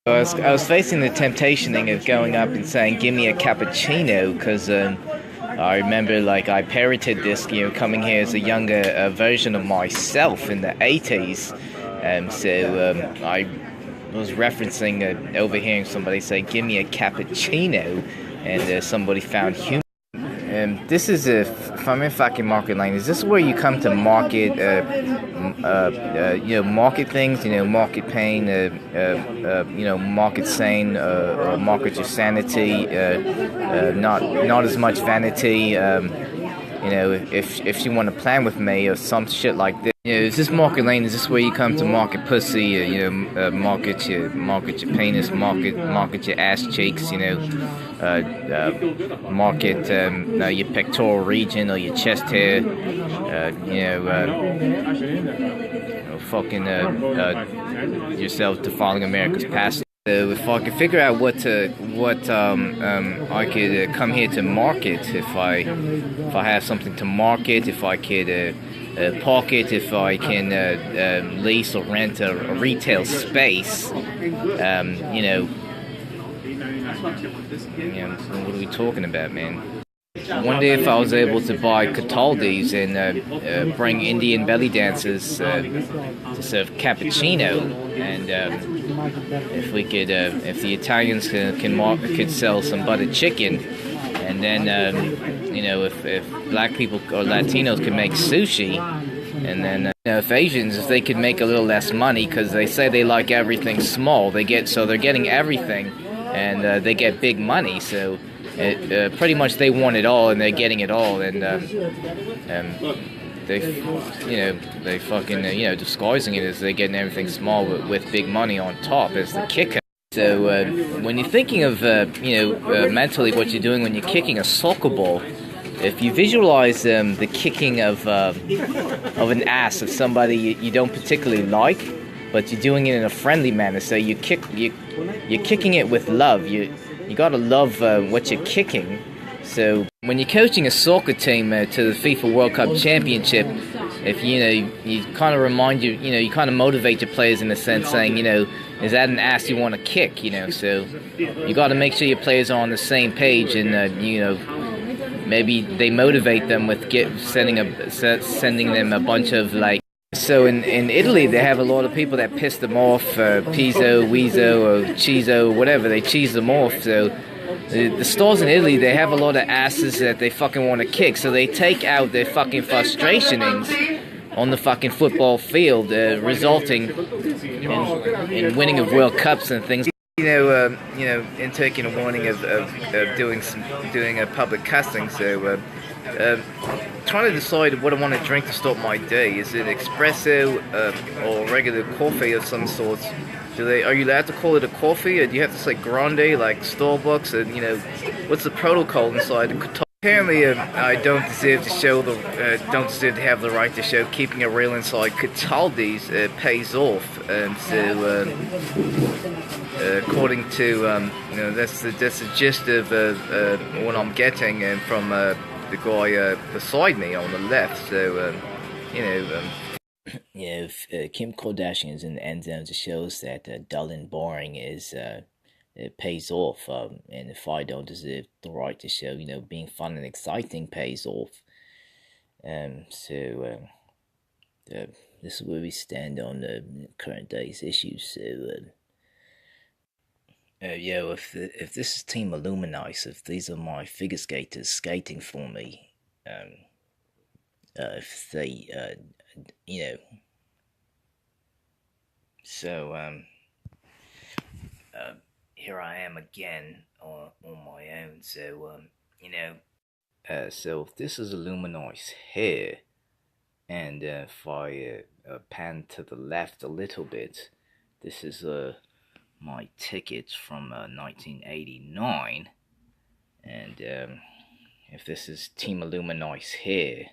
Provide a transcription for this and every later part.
I was facing the temptation of going up and saying, "Give me a cappuccino," because I remember like I parroted this, coming here as a younger version of myself in the '80s. I was referencing overhearing somebody say, "Give me a cappuccino," and somebody found humor. This is if I'm in fucking Market Lane. Is this where you come to market, market things, market pain, market sane, or market your sanity, not as much vanity. If you want to plan with me or some shit like this. Is this Market Lane? Is this where you come to market pussy? Market your penis, market your ass cheeks. Market your pectoral region or your chest hair. Yourself defiling America's past. If I could figure out what I could come here to market, if I have something to market, if I could pocket, if I can lease or rent a retail space, what are we talking about, man? One day, if I was able to buy Cataldi's and bring Indian belly dancers to serve cappuccino, and if we could, if the Italians could sell some buttered chicken, and then if black people or Latinos could make sushi, and then if Asians, if they could make a little less money because they say they like everything small, they're getting everything, and they get big money, so. Pretty much they want it all and they're getting it all, and they fucking disguising it as they're getting everything small with big money on top as the kicker. So when you're thinking of mentally what you're doing when you're kicking a soccer ball, if you visualize the kicking of an ass of somebody you don't particularly like, but you're doing it in a friendly manner, so you're kicking it with love. You gotta love what you're kicking. So when you're coaching a soccer team to the FIFA World Cup Championship, if you kind of you kind of motivate your players in a sense, saying, is that an ass you want to kick? So you got to make sure your players are on the same page, and maybe they motivate them with sending them a bunch of like. So in Italy, they have a lot of people that piss them off, Pizzo, Wheezo, or Chizo, whatever, they cheese them off. So the stores in Italy, they have a lot of asses that they fucking want to kick. So they take out their fucking frustrations on the fucking football field, resulting in winning of World Cups and things. In taking a warning of doing a public cussing. So trying to decide what I want to drink to start my day. Is it espresso or regular coffee of some sort? Are you allowed to call it a coffee, or do you have to say grande like Starbucks? And what's the protocol inside? Apparently, I don't deserve to have the right to show keeping a real inside Cataldi's pays off. According to that's the gist of what I'm getting from the guy beside me on the left. So if Kim Kardashian is in the end zone, it shows that dull and boring is it pays off, and if I don't deserve the right to show being fun and exciting pays off. This is where we stand on the current day's issues. So if this is Team Illuminise, if these are my figure skaters skating for me, if they, here I am again on my own. So so if this is Illuminise here, and if I pan to the left a little bit, this is my tickets from 1989, and if this is Team Illuminise here,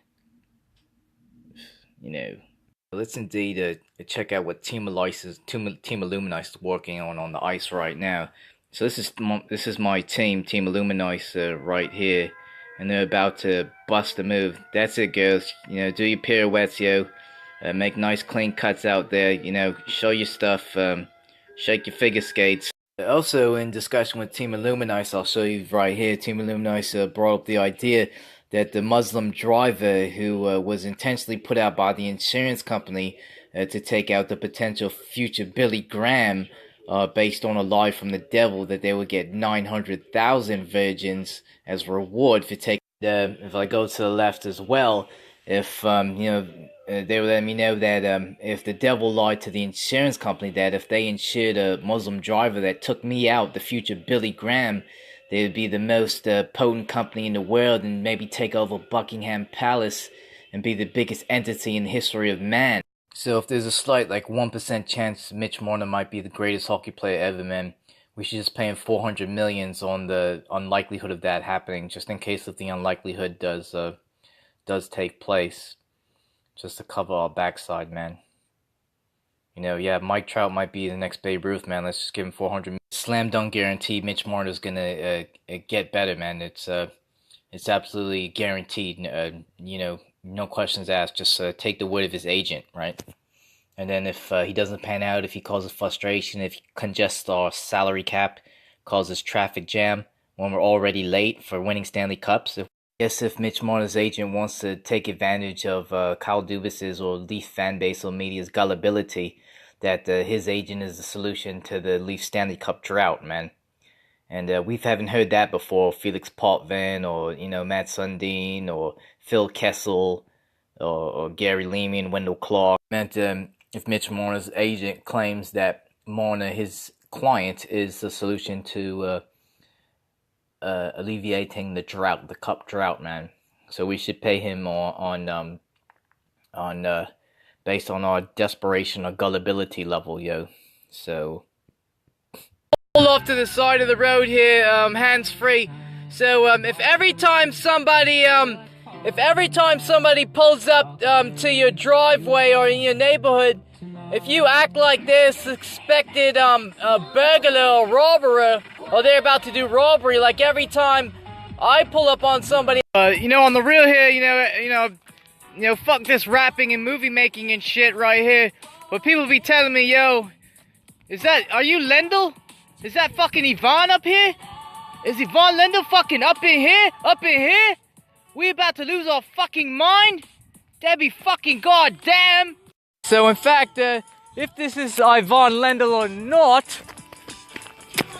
let's indeed check out what Team Illuminise is working on the ice right now. So this is my team Illuminise right here, and they're about to bust a move. That's it, girls. Do your pirouettes, make nice clean cuts out there. Show your stuff. Shake your figure skates. Also, in discussion with Team Illuminis, I'll show you right here. Team Illuminis brought up the idea that the Muslim driver who was intentionally put out by the insurance company to take out the potential future Billy Graham, based on a lie from the devil that they would get 900,000 virgins as reward for taking. If I go to the left as well, if they would let me know that if the devil lied to the insurance company that if they insured a Muslim driver that took me out, the future Billy Graham, they would be the most potent company in the world and maybe take over Buckingham Palace and be the biggest entity in the history of man. So if there's a slight, like 1% chance Mitch Marner might be the greatest hockey player ever, man, we should just pay him 400 millions on the unlikelihood of that happening, just in case if the unlikelihood does take place, just to cover our backside, man. Yeah, Mike Trout might be the next Babe Ruth, man. Let's just give him 400 million. Slam dunk guarantee. Mitch Marner's gonna get better, man. It's absolutely guaranteed. No questions asked. Just take the word of his agent, right? And then if he doesn't pan out, if he causes frustration, if he congests our salary cap, causes traffic jam when we're already late for winning Stanley Cups. If Mitch Marner's agent wants to take advantage of Kyle Dubas's or Leaf fan base or media's gullibility, that his agent is the solution to the Leaf Stanley Cup drought, man. And we haven't heard that before. Felix Potvin or, Matt Sundin or Phil Kessel or Gary Lehman, Wendell Clark. Meant if Mitch Marner's agent claims that Marner, his client, is the solution to alleviating the drought, the cup drought, man. So we should pay him on based on our desperation or gullibility level, yo. So pull off to the side of the road here, hands free. So if every time somebody pulls up to your driveway or in your neighborhood, if you act like they're suspected a burglar or robber, or they're about to do robbery, like every time I pull up on somebody, on the real here, fuck this rapping and movie making and shit right here. But people be telling me, yo, are you Lendl? Is that fucking Yvonne up here? Is Yvonne Lendl fucking up in here? Up in here? We about to lose our fucking mind? That'd be fucking goddamn. So in fact, if this is Yvonne Lendl or not,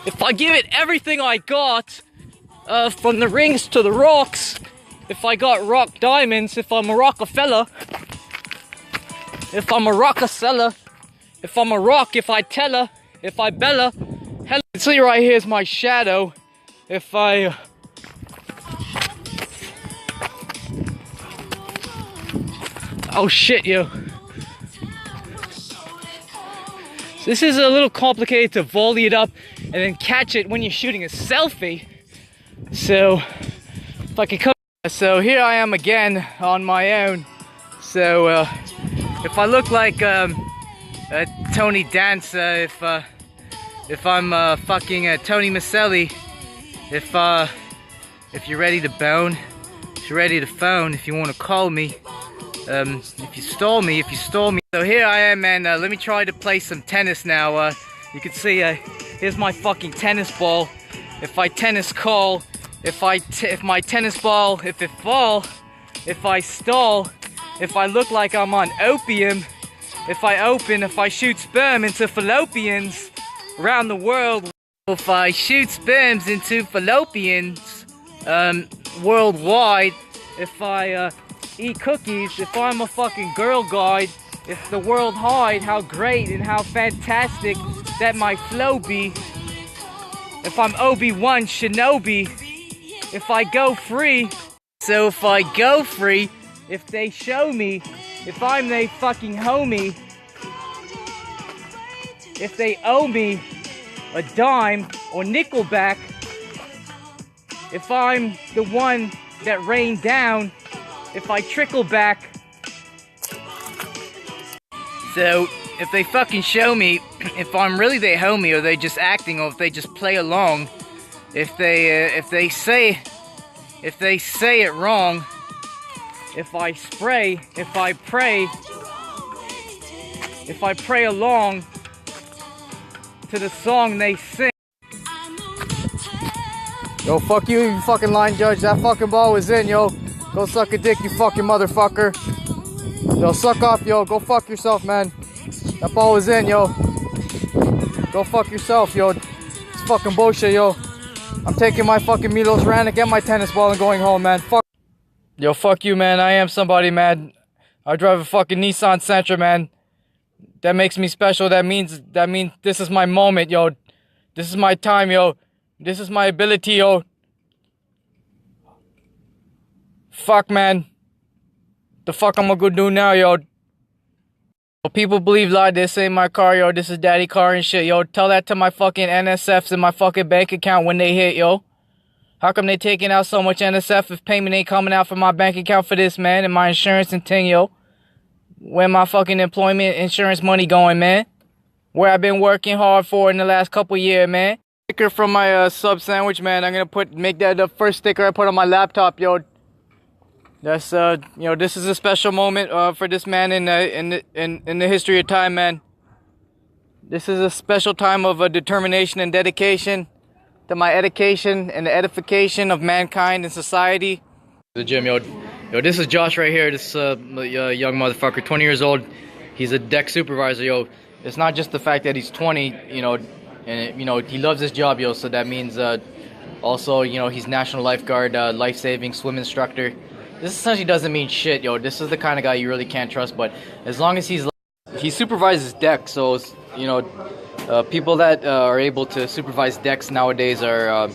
if I give it everything I got, from the rings to the rocks, if I got rock diamonds, if I'm a Rockefeller, if I'm a Rockefeller, if I'm a rock, if I tell her, if I bella, hell, see right here's my shadow. If I oh shit, yo. This is a little complicated to volley it up and then catch it when you're shooting a selfie. So if I could come, so here I am again on my own. So if I look like Tony Danza, if I'm fucking Tony Maselli, if you're ready to bone, if you're ready to phone, if you want to call me, if you stole me. So here I am, man. Let me try to play some tennis now. You can see, here's my fucking tennis ball. If I tennis call, if my tennis ball, if it fall, if I stall, if I look like I'm on opium, if I shoot sperm into fallopians around the world, if I shoot sperms into fallopians worldwide, if I eat cookies, if I'm a fucking girl guide, if the world hide how great and how fantastic that my flow be, if I'm Obi-Wan Shinobi, if I go free, so if I go free, if they show me, if I'm they fucking homie, if they owe me a dime or nickelback, if I'm the one that rained down, if I trickle back. So if they fucking show me if I'm really their homie or they just acting or if they just play along, if they say it wrong, if I spray, if I pray along to the song they sing. Yo, fuck you, you fucking line judge. That fucking ball was in, yo. Go suck a dick, you fucking motherfucker. Yo, suck off, yo. Go fuck yourself, man. That ball was in, yo. Go fuck yourself, yo. It's fucking bullshit, yo. I'm taking my fucking Milos Raonic and my tennis ball and going home, man. Fuck. Yo, fuck you, man. I am somebody, man. I drive a fucking Nissan Sentra, man. That makes me special. That means this is my moment, yo. This is my time, yo. This is my ability, yo. Fuck, man. The fuck I'm gonna go do now, yo? People believe like this ain't my car, yo. This is daddy car and shit, yo. Tell that to my fucking NSFs in my fucking bank account when they hit, yo. How come they taking out so much NSF if payment ain't coming out from my bank account for this, man? And my insurance and thing, yo. Where my fucking employment insurance money going, man? Where I've been working hard for in the last couple years, man. Sticker from my sub sandwich, man. I'm gonna make that the first sticker I put on my laptop, yo. That's you know, this is a special moment for this man in the history of time, man. This is a special time of determination and dedication to my education and the edification of mankind and society. The gym, yo, this is Josh right here. This young motherfucker, 20 years old. He's a deck supervisor, yo. It's not just the fact that he's 20, you know, and you know he loves his job, yo. So that means also, you know, he's national lifeguard, life-saving swim instructor. This essentially doesn't mean shit, yo. This is the kind of guy you really can't trust. But as long as he supervises deck, so you know, people that are able to supervise decks nowadays are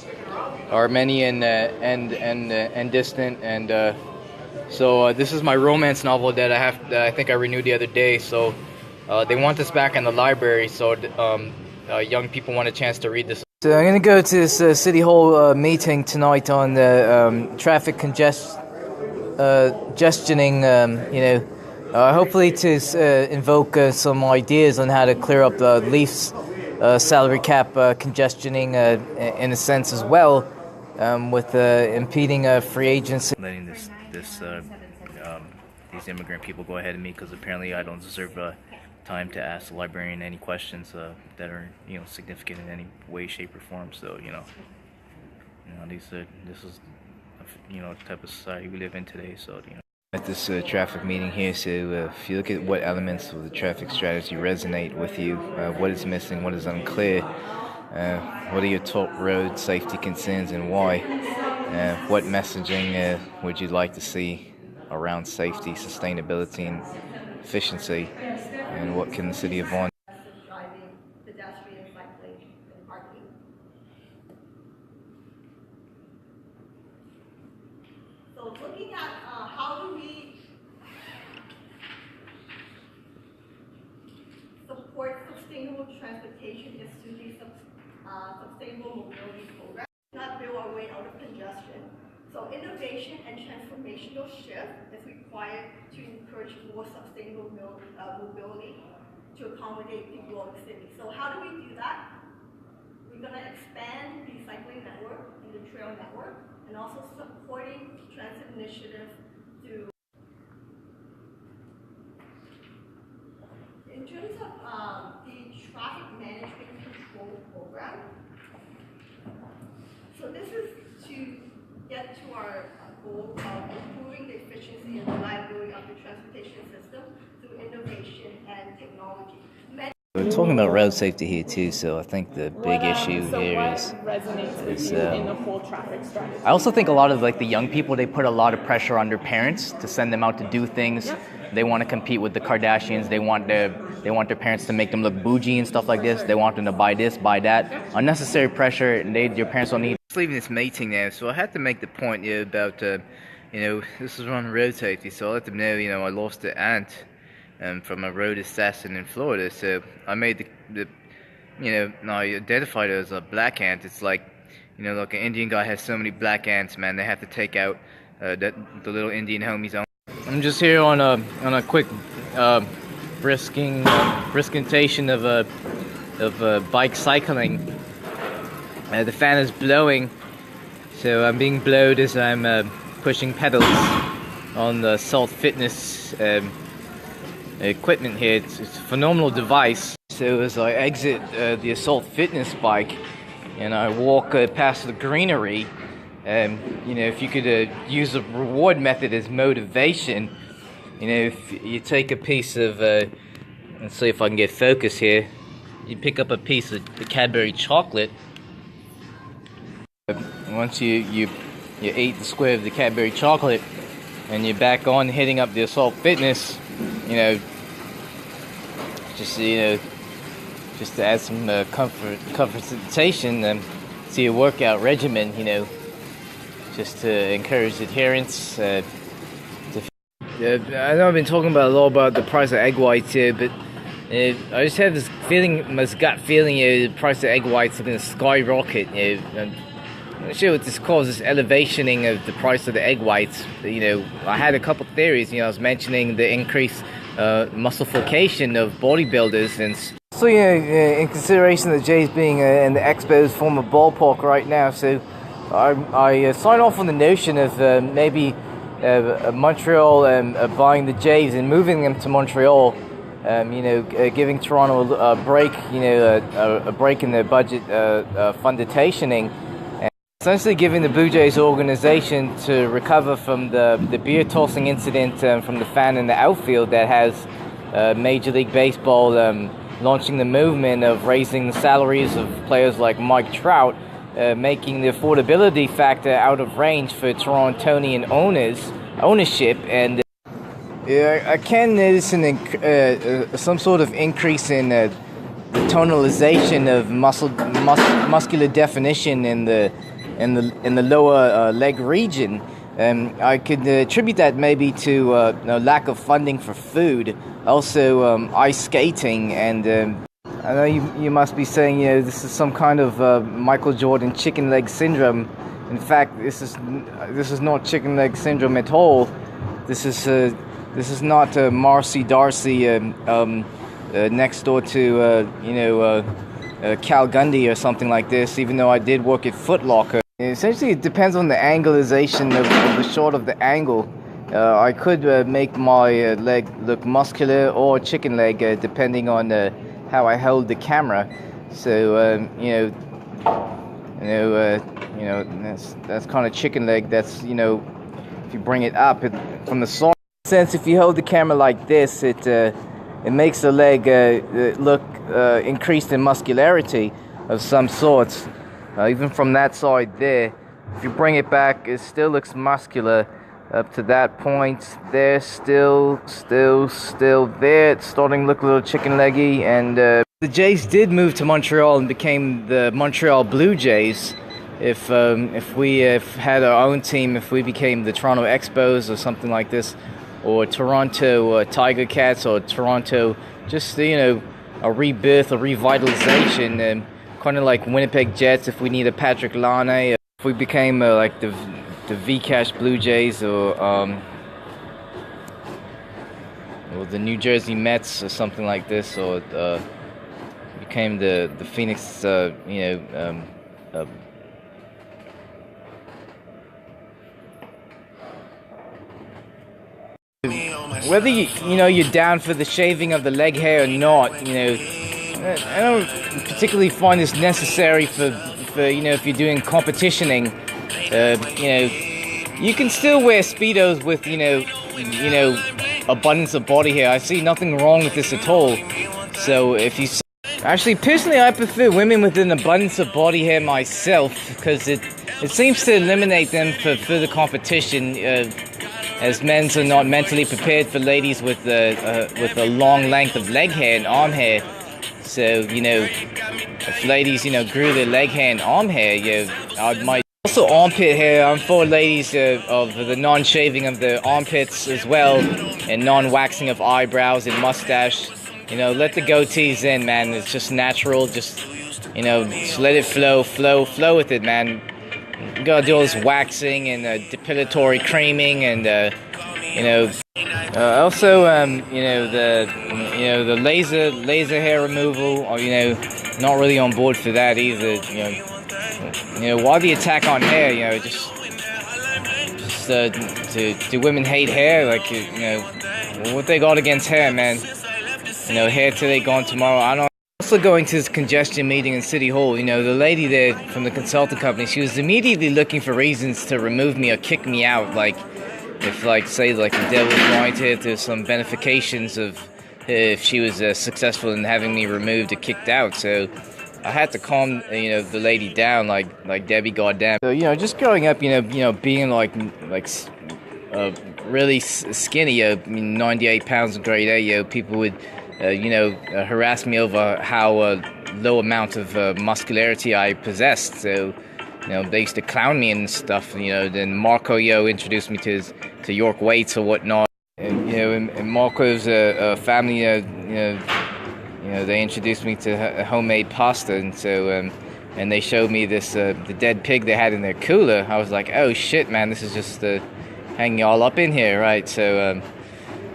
many and distant. And so this is my romance novel that I think I renewed the other day. So they want this back in the library. So young people want a chance to read this. So I'm gonna go to this city hall meeting tonight on the traffic congestioning, you know, hopefully to invoke some ideas on how to clear up the Leafs salary cap congestioning in a sense as well, with impeding free agency. Letting these immigrant people go ahead of me because apparently I don't deserve time to ask the librarian any questions that are, you know, significant in any way, shape, or form. So you know this is, you know, the type of society we live in today. So you know, at this traffic meeting here, so if you look at what elements of the traffic strategy resonate with you, what is missing, what is unclear, what are your top road safety concerns and why, what messaging would you like to see around safety, sustainability, and efficiency, and what can the city of Vaughan So looking at how do we support sustainable transportation is through the sustainable mobility program, not build our way out of congestion. So innovation and transformational shift is required to encourage more sustainable mobility to accommodate the growing city. So how do we do that? We're going to expand the cycling network and the trail network, and also supporting transit initiatives through. In terms of the traffic management control program, so this is to get to our goal of improving the efficiency and reliability of the transportation system through innovation and technology. We're talking about road safety here too, so I think the big issue here is in the whole traffic strategy. I also think a lot of like the young people, they put a lot of pressure on their parents to send them out to do things. Yep. They want to compete with the Kardashians. They want their parents to make them look bougie and stuff like this. They want them to buy this, buy that. Yep. Unnecessary pressure. Your parents don't need. Just leaving this meeting now, so I had to make the point about you know, this is on road safety. So I let them know, you know, I lost an aunt from a road assassin in Florida. So I made the you know, I identified it as a black ant. It's like, you know, like an Indian guy has so many black ants, man. They have to take out the little Indian homies on. I'm just here on a quick briskentation of bike cycling. The fan is blowing, so I'm being blowed as I'm pushing pedals on the Salt Fitness equipment here. It's a phenomenal device. So as I exit the Assault Fitness bike and I walk past the greenery, You know, if you could use a reward method as motivation, you know, if you take a piece of, let's see if I can get focus here. You pick up a piece of the Cadbury chocolate. Once you ate the square of the Cadbury chocolate, and you're back on hitting up the Assault Fitness, you know, just to add some comfortation to your workout regimen, you know, just to encourage adherence. I know I've been talking about a lot about the price of egg whites here, but I just have this feeling, this gut feeling, the price of egg whites are going to skyrocket. I'm not sure what this causes, elevationing of the price of the egg whites. You know, I had a couple theories. You know, I was mentioning the increased muscleification of bodybuilders, and so in consideration that Jay's being in the Expos former ballpark right now, so I sign off on the notion of maybe Montreal buying the Jays and moving them to Montreal. You know, giving Toronto a break. You know, a break in their budget funded stationing. Essentially giving the Blue Jays organization to recover from the beer tossing incident from the fan in the outfield that has Major League Baseball launching the movement of raising the salaries of players like Mike Trout, making the affordability factor out of range for Torontonian ownership. And I can notice some sort of increase in the tonalization of muscular definition in the lower leg region. I could attribute that maybe to lack of funding for food, also ice skating, and I know you must be saying, you know, this is some kind of Michael Jordan chicken leg syndrome. In fact, this is not chicken leg syndrome at all. This is not Marcy Darcy next door to Cal Gundy or something like this. Even though I did work at Foot Locker. Essentially, it depends on the angleization of the shot of the angle. I could make my leg look muscular or chicken leg, depending on how I hold the camera. So that's kind of chicken leg. That's, you know, if you bring it up from the side. Since if you hold the camera like this, it makes the leg look increased in muscularity of some sorts. Even from that side there, if you bring it back, it still looks muscular up to that point. There, still there. It's starting to look a little chicken leggy. And the Jays did move to Montreal and became the Montreal Blue Jays. If we had our own team, if we became the Toronto Expos or something like this, or Toronto Tiger Cats, or Toronto, just, you know, a rebirth, a revitalization. Kind of like Winnipeg Jets, if we need a Patrick Laine, if we became like the V-Cash Blue Jays, or the New Jersey Mets or something like this, or became the Phoenix, whether you're down for the shaving of the leg hair or not, you know, I don't particularly find this necessary for if you're doing competitioning. You can still wear Speedos with abundance of body hair. I see nothing wrong with this at all. So if you actually, personally, I prefer women with an abundance of body hair myself, because it seems to eliminate them for further competition. As men are not mentally prepared for ladies with a long length of leg hair and arm hair. So, you know, if ladies, grew their leg hair and arm hair, I might. Also armpit hair, I'm for ladies of the non-shaving of the armpits as well, and non-waxing of eyebrows and mustache. Let the goatees in, man. It's just natural, just let it flow with it, man. You gotta do all this waxing and depilatory creaming and also the laser hair removal. Or not really on board for that either. Why the attack on hair? Do women hate hair? Like what they got against hair, man? Hair today, gone tomorrow. I don't. also going to this congestion meeting in City Hall, you know, the lady there from the consulting company, she was immediately looking for reasons to remove me or kick me out. Like, if, like, say, like, the devil's wanted, there's some benefications of if she was successful in having me removed or kicked out. So I had to calm, you know, the lady down, like Debbie, goddamn. So, you know, just growing up, you know, being like really skinny, 98 pounds in grade 8, you know, people would, you know, harass me over how low amount of muscularity I possessed. So, you know, they used to clown me and stuff. You know, then Marco introduced me to York Weights or whatnot. And you know, and Marco's family, you know, they introduced me to homemade pasta, and so and they showed me this the dead pig they had in their cooler. I was like, oh shit, man, this is just hanging y'all up in here, right? So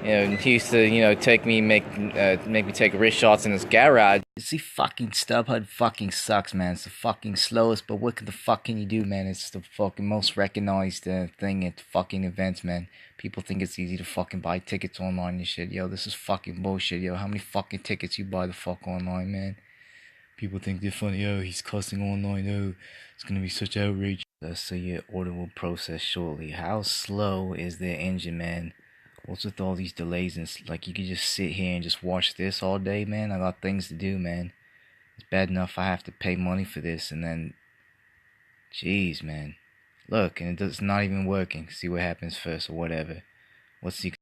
you know, he used to, you know, make me take wrist shots in his garage. See, fucking StubHub fucking sucks, man. It's the fucking slowest, but what the fuck can you do, man? It's the fucking most recognized thing at fucking events, man. People think it's easy to fucking buy tickets online and shit. Yo, this is fucking bullshit, yo. How many fucking tickets you buy the fuck online, man? People think they're funny. Oh, he's cussing online. Oh, it's gonna be such outrage. So your order will process shortly. How slow is their engine, man? What's with all these delays? And like, you could just sit here and just watch this all day, man. I got things to do, man. It's bad enough I have to pay money for this, and then, jeez, man. Look, and it's not even working. See what happens first or whatever. What's the